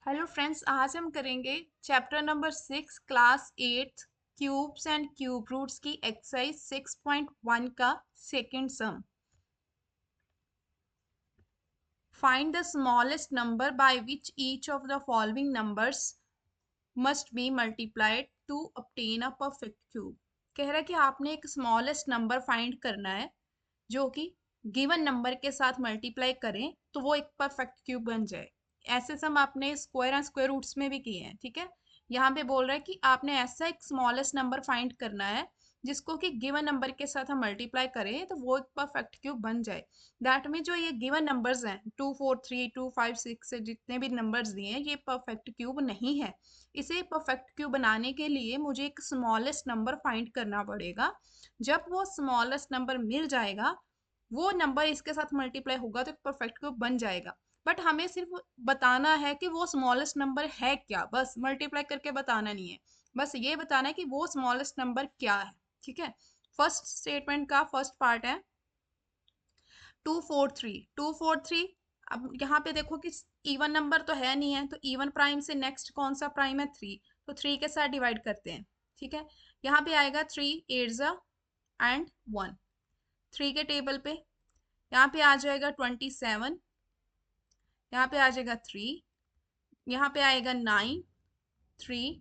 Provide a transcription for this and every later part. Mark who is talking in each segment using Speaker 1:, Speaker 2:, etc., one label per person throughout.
Speaker 1: Hello friends, आज हम करेंगे chapter number 6 class 8 cubes and cube roots की एक्सरसाइज 6.1 का second sum. Find the smallest number by which each of the following numbers must be multiplied to obtain a perfect cube. कह रहा है कि आपने एक स्मॉलेस्ट नंबर फाइंड करना है जो कि गिवन नंबर के साथ मल्टीप्लाई करें तो वो एक परफेक्ट क्यूब बन जाए। ऐसे सम आपने स्क्वायर एंड स्क्वायर रूट्स में भी किए हैं, ठीक है। यहाँ पे बोल रहा है कि आपने ऐसा एक स्मॉलेस्ट नंबर फाइंड करना है जिसको कि गिवन नंबर के साथ हम मल्टीप्लाई करें तो वो एक परफेक्ट क्यूब बन जाए। दैट में जो ये गिवन नंबर्स हैं 2 4 3 2 5 6 से जितने भी नंबर्स दिए हैं ये परफेक्ट क्यूब नहीं है। इसे परफेक्ट क्यूब बनाने के लिए मुझे एक स्मॉलेस्ट नंबर फाइंड करना पड़ेगा। जब वो स्मॉलेस्ट नंबर मिल जाएगा, वो नंबर इसके साथ मल्टीप्लाई होगा तो परफेक्ट क्यूब बन जाएगा। बट हमें सिर्फ बताना है कि वो स्मॉलेस्ट नंबर है क्या, बस मल्टीप्लाई करके बताना नहीं है। बस ये बताना है कि वो स्मॉलेस्ट नंबर क्या है, ठीक है। फर्स्ट स्टेटमेंट का फर्स्ट पार्ट है 243। अब यहाँ पे देखो कि इवन नंबर तो है नहीं है, तो इवन प्राइम से नेक्स्ट कौन सा प्राइम है 3, तो 3 के साथ डिवाइड करते हैं, ठीक है। यहाँ पे आएगा 3 8 एंड 1, 3 के टेबल पे यहाँ पे आ जाएगा 27, यहाँ पे आ जाएगा 3, यहाँ पे आएगा 9, 3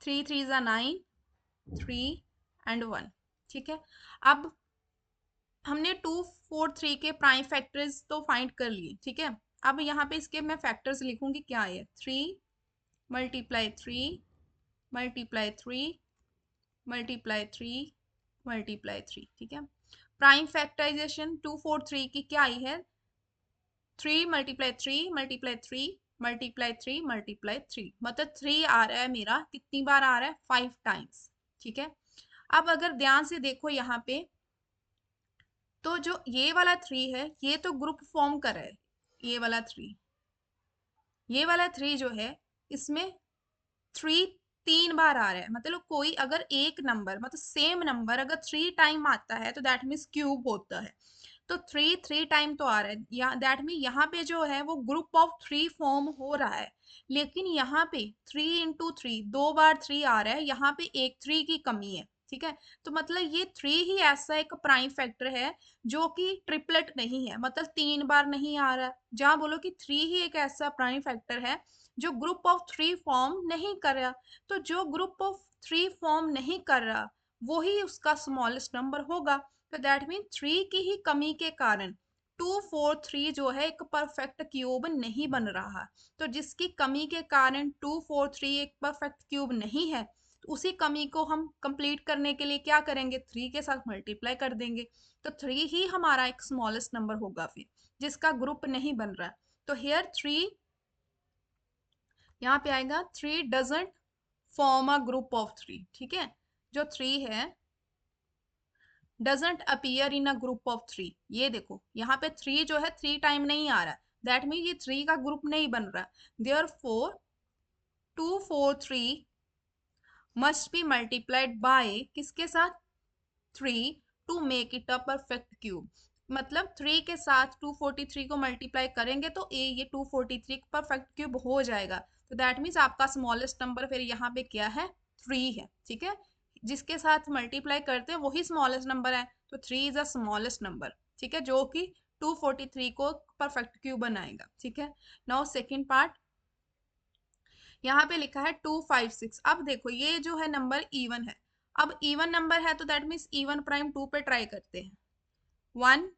Speaker 1: 3 3 ज़ा 9, 3 एंड 1, ठीक है। अब हमने 243 के प्राइम फैक्टर्स तो फाइंड कर लिए, ठीक है। अब यहाँ पे इसके मैं फैक्टर्स लिखूंगी, क्या है 3 मल्टीप्लाई 3 मल्टीप्लाई 3 मल्टीप्लाई 3 मल्टीप्लाई 3, ठीक है। प्राइम फैक्टराइजेशन 243 की क्या आई है 3 मल्टीप्लाई 3 मल्टीप्लाई 3 मल्टीप्लाई 3 मल्टीप्लाई 3, मतलब 3 आ रहा है मेरा, कितनी बार आ रहा है 5 टाइम्स, ठीक है। अब अगर ध्यान से देखो यहाँ पे, तो जो ये वाला 3 है ये तो ग्रुप फॉर्म कर रहा है, ये वाला 3 जो है इसमें 3 3 बार आ रहा है, मतलब कोई अगर एक नंबर मतलब सेम नंबर अगर 3 टाइम आता है तो दैट मीन्स क्यूब होता है। तो 3 टाइम तो आ रहा है, या दैट मीन यहाँ पे जो है वो ग्रुप ऑफ 3 फॉर्म हो रहा है। लेकिन यहाँ पे 3 × 3 दो बार 3 आ रहा है, यहाँ पे एक 3 की कमी है, ठीक है। तो मतलब ये 3 ही ऐसा एक प्राइम फैक्टर है जो कि ट्रिपलेट नहीं है, मतलब 3 बार नहीं आ रहा है। जहाँ बोलो कि 3 ही एक ऐसा प्राइम फैक्टर है जो ग्रुप ऑफ 3 फॉर्म नहीं कर रहा। तो जो ग्रुप ऑफ 3 फॉर्म नहीं कर रहा वो ही उसका स्मॉलेस्ट नंबर होगा। तो दैट मीन 3 की ही कमी के कारण 243 जो है एक परफेक्ट क्यूब नहीं बन रहा। तो जिसकी कमी के कारण 243 एक परफेक्ट क्यूब नहीं है, तो उसी कमी को हम कंप्लीट करने के लिए क्या करेंगे 3 के साथ मल्टीप्लाई कर देंगे। तो 3 ही हमारा एक स्मॉलेस्ट नंबर होगा फिर, जिसका ग्रुप नहीं बन रहा। तो हेयर 3 यहाँ पे आएगा 3 doesn't form a group of 3, ठीक है। जो 3 है doesn't appear in a group of 3, ये देखो यहाँ पे 3 जो है 3 टाइम नहीं आ रहा, दैट मीन ये 3 का ग्रुप नहीं बन रहा। Therefore 243 must be multiplied by किसके साथ 3 to make it a perfect cube. मतलब 3 के साथ 243 को मल्टीप्लाई करेंगे तो ये 243 परफेक्ट क्यूब हो जाएगा। तो दैट मीन्स आपका स्मॉलेस्ट नंबर फिर यहाँ पे क्या है 3 है, ठीक है। जिसके साथ मल्टीप्लाई करते हैं वही स्मॉलेस्ट नंबर है, तो 3 इज अ स्मॉलेस्ट नंबर, ठीक है, जो कि 243 को परफेक्ट क्यूब बनाएगा, ठीक है। नाउ सेकेंड पार्ट, यहाँ पे लिखा है 256। अब देखो ये जो है नंबर इवन है, अब इवन नंबर है तो दैट मीन्स इवन प्राइम 2 पे ट्राई करते हैं, 1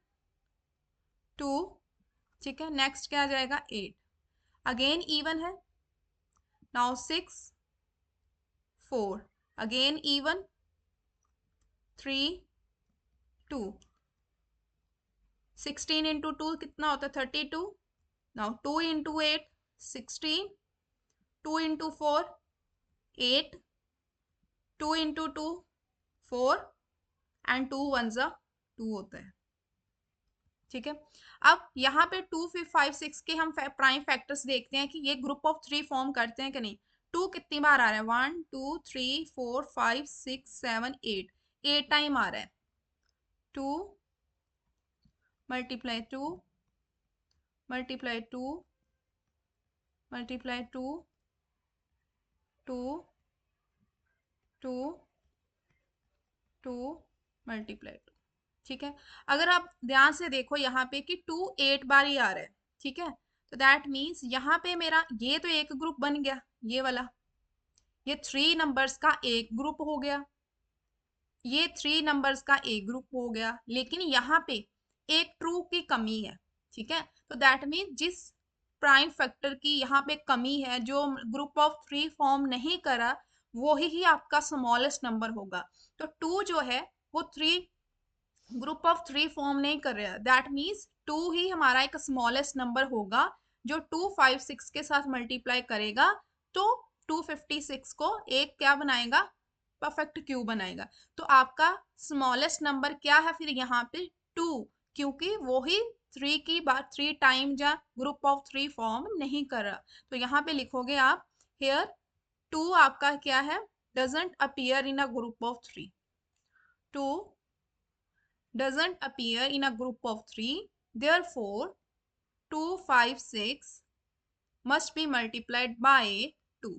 Speaker 1: 2, ठीक है। नेक्स्ट क्या आ जाएगा 8, अगेन इवन है। नाउ 6 4, अगेन इवन 3 2, 16 इंटू 2 कितना होता है 32। Now 2 into 8 16, 2 into 4 8, 2 into 2 4 and 2 1 ज़ा 2 होता है, ठीक है। अब यहाँ पे 2 5 5 6 के हम प्राइम फैक्टर्स देखते हैं कि ये ग्रुप ऑफ 3 फॉर्म करते हैं कि नहीं। 2 कितनी बार आ रहा है 1 2 3 4 5 6 7 8, 8 टाइम आ रहा है। 2 मल्टीप्लाई 2 मल्टीप्लाई 2 मल्टीप्लाई 2 2 2 2 मल्टीप्लाई 2। ठीक है, अगर आप ध्यान से देखो यहाँ पे कि 2 8 बार ही आ रहा है। ठीक है, तो दैट मीन्स यहाँ पे मेरा ये तो एक ग्रुप बन गया, ये वाला, ये 3 नंबर्स का एक ग्रुप हो गया, ये 3 नंबर्स का एक ग्रुप हो गया, लेकिन यहाँ पे एक ट्रू की कमी है। ठीक है, तो दैट मीन जिस प्राइम फैक्टर की यहाँ पे कमी है, जो ग्रुप ऑफ 3 फॉर्म नहीं करा, वो ही आपका स्मॉलेस्ट नंबर होगा। तो 2 जो है वो 3 ग्रुप ऑफ 3 फॉर्म नहीं कर रहा, दैट मीन्स 2 ही हमारा एक स्मॉलेस्ट नंबर होगा जो 256 के साथ मल्टीप्लाई करेगा, तो 256 को एक क्या बनाएगा, परफेक्ट क्यूब बनाएगा। तो आपका स्मॉलेस्ट नंबर क्या है फिर यहाँ पे 2, क्योंकि वो ही 3 की बात 3 टाइम या ग्रुप ऑफ 3 फॉर्म नहीं कर रहा। तो यहाँ पे लिखोगे आप हेयर 2 आपका क्या है, doesn't appear in a group of 3, 2 doesn't appear in a group of 3, therefore 256 must be multiplied by 2।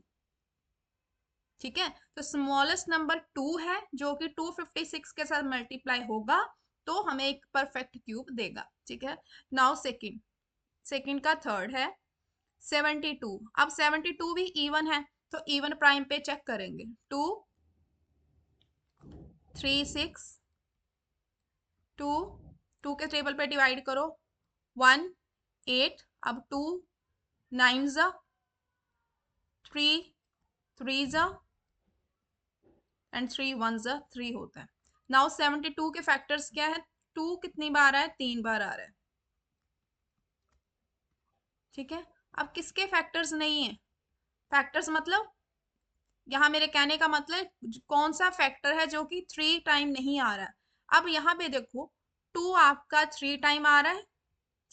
Speaker 1: ठीक है, तो स्मॉलेस्ट नंबर 2 है जो कि 256 के साथ मल्टीप्लाई होगा, तो हमें एक परफेक्ट क्यूब देगा। ठीक है, नाउ सेकंड, सेकंड का थर्ड है 72। अब 72 भी इवन है, तो इवन प्राइम पे चेक करेंगे, 2 3 6 2 2 के टेबल पे डिवाइड करो, 1 8, अब 2 9 जा 3 3 जा एंड 3 1 जा 3 होता है। नाउ 72 के फैक्टर्स क्या है, 2 कितनी बार है, 3 बार आ रहा है। ठीक है, अब किसके फैक्टर्स नहीं है, फैक्टर्स मतलब यहाँ मेरे कहने का मतलब कौन सा फैक्टर है जो कि 3 टाइम नहीं आ रहा है। अब यहाँ पे देखो 2 आपका 3 टाइम आ रहा है,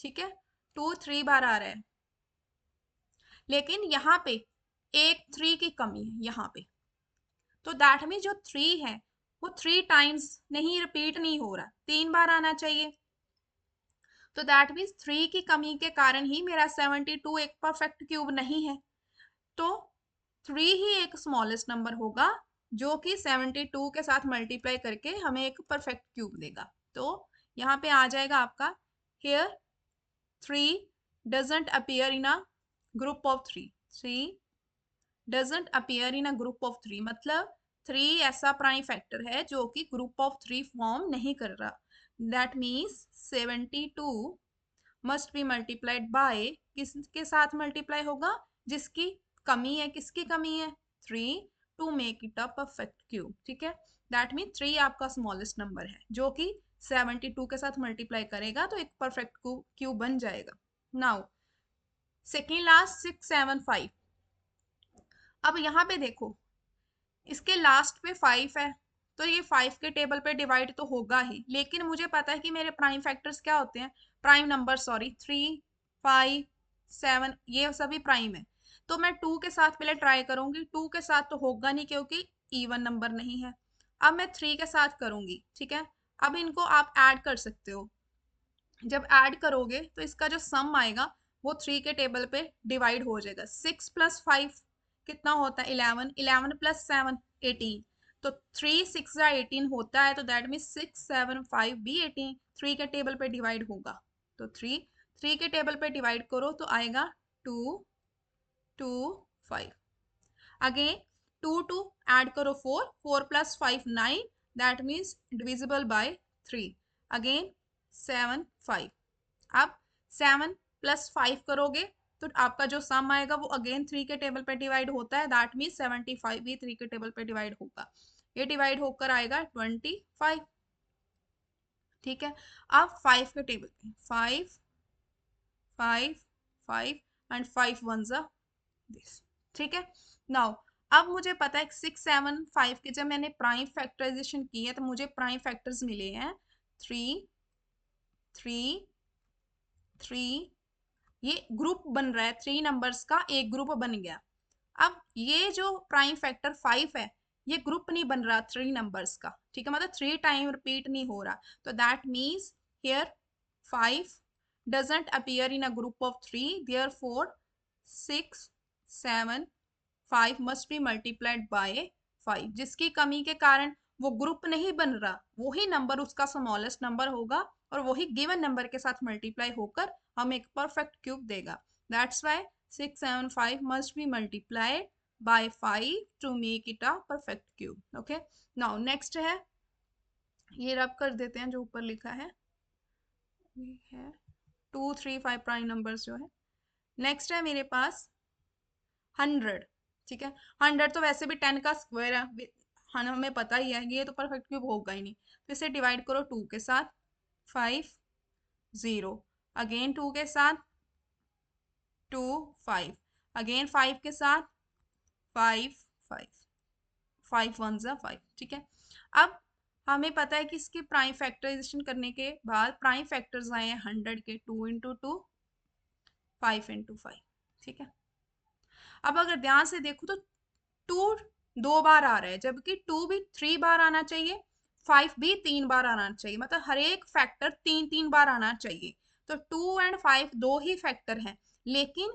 Speaker 1: ठीक है, 2 3 बार आ रहा है, लेकिन यहाँ पे एक 3 की कमी है यहाँ पे, तो दैट मीन जो 3 है वो 3 टाइम्स नहीं, रिपीट नहीं हो रहा, 3 बार आना चाहिए। तो दैट मीन्स 3 की कमी के कारण ही मेरा 72 एक परफेक्ट क्यूब नहीं है। तो 3 ही एक स्मॉलेस्ट नंबर होगा जो कि 72 के साथ मल्टीप्लाई करके हमें एक परफेक्ट क्यूब देगा। तो यहाँ पे आ जाएगा आपका here 3 doesn't appear in a group of 3, 3 doesn't appear in a group of 3 मतलब 3 ऐसा प्राइम फैक्टर है जो कि ग्रुप ऑफ 3 फॉर्म नहीं कर रहा। That means 72 must be multiplied by, किसके साथ मल्टीप्लाई होगा, जिसकी कमी है, किसकी कमी है, 3, to make it a perfect cube. ठीक है, दैट मीन 3 आपका स्मॉलेस्ट नंबर है जो कि 72 के साथ मल्टीप्लाई करेगा तो एक परफेक्ट क्यूब बन जाएगा। Now second last 675। अब यहाँ पे देखो इसके लास्ट पे 5 है, तो ये 5 के टेबल पे डिवाइड तो होगा ही, लेकिन मुझे पता है कि मेरे प्राइम फैक्टर्स क्या होते हैं, प्राइम नंबर सॉरी 3 5 7 ये सभी प्राइम है। तो मैं 2 के साथ पहले ट्राई करूंगी, 2 के साथ तो होगा नहीं क्योंकि इवन नंबर नहीं है। अब मैं 3 के साथ करूंगी, ठीक है, अब इनको आप ऐड कर सकते हो, जब ऐड करोगे तो इसका जो सम आएगा वो 3 के टेबल पे डिवाइड हो जाएगा। 6 + 5 कितना होता है, 11, 11 + 7 18, तो 3 6 या 18 होता है, तो दैट मीन 6 7 5 भी 18 3 के टेबल पे डिवाइड होगा। तो 3 के टेबल पे डिवाइड करो तो आएगा 2 2 5, अगेन 2 2 ऐड करो 4 4 + 5 9, that means divisible by 3, again 7 5। अब 7 + 5 करोगे तो आपका जो सम आएगा वो अगेन 3 के टेबल पे डिवाइड होता है, दैट मीन 75 भी 3 के टेबल पे डिवाइड होगा, ये डिवाइड होकर आएगा 25। ठीक है, अब 5 के टेबल पे 5 5 5 एंड 5 1 ज़ा दिस। ठीक है, नाउ अब मुझे पता है 6 7 5 के जब मैंने प्राइम फैक्टराइजेशन की है तो मुझे प्राइम फैक्टर्स मिले हैं 3 3 3, ये ग्रुप बन रहा है, 3 नंबर्स का एक ग्रुप बन गया। अब ये जो प्राइम फैक्टर 5 है ये ग्रुप नहीं बन रहा 3 नंबर्स का, ठीक है, मतलब 3 टाइम रिपीट नहीं हो रहा, तो that means here 5 doesn't appear in a group of 3, therefore 6 7 5 must be multiplied bye 5, जिसकी कमी के कारण वो ग्रुप नहीं बन रहा, वही नंबर उसका स्मॉलेस्ट नंबर होगा और वही गिवन नंबर के साथ मल्टीप्लाई होकर हमें एक परफेक्ट क्यूब देगा। That's why 6 7 5 must be multiplied by 5 to make it a perfect cube। Okay, now next है, ये रब कर देते हैं जो ऊपर लिखा है, ये है 2 3 5 प्राइम नंबर्स जो है। नेक्स्ट है मेरे पास 100। ठीक है, 100 तो वैसे भी 10 का स्क्वायर है, हमें पता ही है, ये तो परफेक्ट क्यूब होगा ही नहीं। तो इसे डिवाइड करो 2 के साथ, 5 0, अगेन 2 के साथ 2 5, अगेन 5 के साथ 5 5, 5 1 5। ठीक है, अब हमें पता है कि इसके प्राइम फैक्टराइजेशन करने के बाद प्राइम फैक्टर्स आए हैं 100 के, 2 इंटू 2 5 इंटू 5। ठीक है, अब अगर ध्यान से देखो तो 2 2 बार आ रहा है, जबकि 2 भी 3 बार आना चाहिए, 5 भी 3 बार आना चाहिए, मतलब हर एक फैक्टर 3 बार आना चाहिए। तो 2 एंड 5 दो ही फैक्टर हैं, लेकिन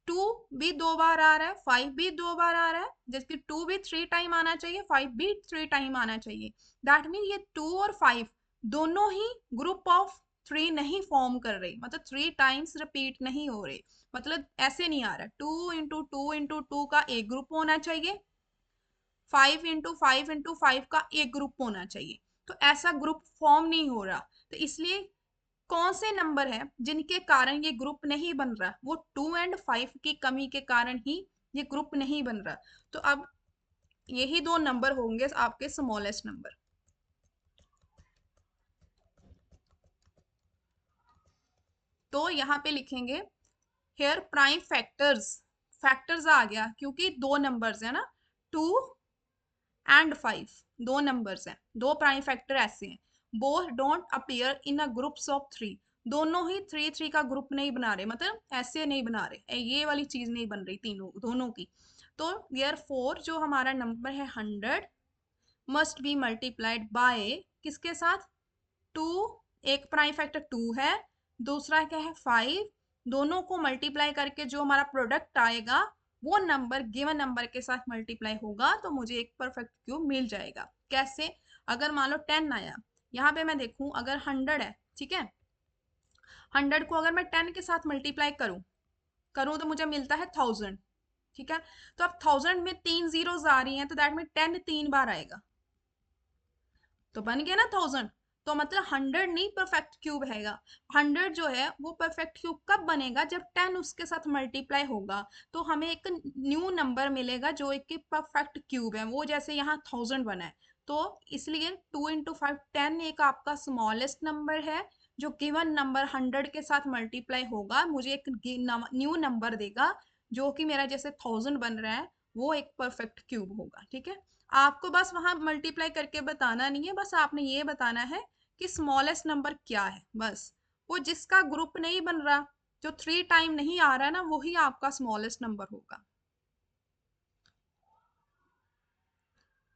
Speaker 1: 2 भी 2 बार आ रहा है, 5 भी 2 बार आ रहा है, जबकि 2 भी 3 टाइम आना चाहिए, 5 भी 3 टाइम आना चाहिए। दैट मीन ये 2 और 5 दोनों ही ग्रुप ऑफ 3 नहीं फॉर्म कर रहे, मतलब 3 टाइम्स रिपीट नहीं हो रहे, मतलब ऐसे नहीं आ रहा। 2 इंटू 2 इंटू 2 का एक ग्रुप होना चाहिए, 5 इंटू 5 इंटू 5 का एक ग्रुप होना चाहिए, तो ऐसा ग्रुप फॉर्म नहीं हो रहा। तो इसलिए कौन से नंबर है जिनके कारण ये ग्रुप नहीं बन रहा, वो 2 एंड 5 की कमी के कारण ही ये ग्रुप नहीं बन रहा। तो अब यही दो नंबर होंगे आपके स्मॉलेस्ट नंबर। तो यहाँ पे लिखेंगे हेयर प्राइम फैक्टर्स, फैक्टर्स आ गया क्योंकि दो नंबर्स है ना, 2 एंड 5 दो नंबर्स हैं, दो प्राइम फैक्टर ऐसे हैं, both don't appear in a groups of 3, दोनों ही 3 3 का ग्रुप नहीं बना रहे, मतलब ऐसे नहीं बना रहे, ये वाली चीज नहीं बन रही तीनों दोनों की। तो देयरफॉर जो हमारा नंबर है 100 मस्ट बी मल्टीप्लाइड बाय किसके साथ, 2, एक प्राइम फैक्टर 2 है, दूसरा क्या है 5, दोनों को मल्टीप्लाई करके जो हमारा प्रोडक्ट आएगा वो नंबर गिवन नंबर के साथ मल्टीप्लाई होगा, तो मुझे एक परफेक्ट क्यूब मिल जाएगा। कैसे, अगर मान लो 10 आया, यहाँ पे मैं देखूं अगर 100 है, ठीक है, 100 को अगर मैं 10 के साथ मल्टीप्लाई करूं करूं तो मुझे मिलता है 1000। ठीक है, तो अब 1000 में 3 जीरोस आ रही हैं, तो दैट मीन 10 3 बार आएगा, तो बन गया ना 1000। तो मतलब 100 नहीं परफेक्ट क्यूब हैगा, 100 जो है वो परफेक्ट क्यूब कब बनेगा, जब 10 उसके साथ मल्टीप्लाई होगा, तो हमें एक न्यू नंबर मिलेगा जो एक परफेक्ट क्यूब है, वो जैसे यहाँ 1000 बना है। तो इसलिए 2 इंटू 5 10 एक आपका स्मॉलेस्ट नंबर है, जो गिवन नंबर 100 के साथ मल्टीप्लाई होगा मुझे एक न्यू नंबर देगा, जो कि मेरा जैसे 1000 बन रहा है, वो एक परफेक्ट क्यूब होगा। ठीक है, आपको बस वहां मल्टीप्लाई करके बताना नहीं है, बस आपने ये बताना है कि स्मॉलेस्ट नंबर क्या है, बस वो जिसका ग्रुप नहीं बन रहा, जो 3 टाइम नहीं आ रहा ना, वही आपका स्मॉलेस्ट नंबर होगा।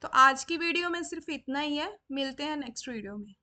Speaker 1: तो आज की वीडियो में सिर्फ इतना ही है, मिलते हैं नेक्स्ट वीडियो में।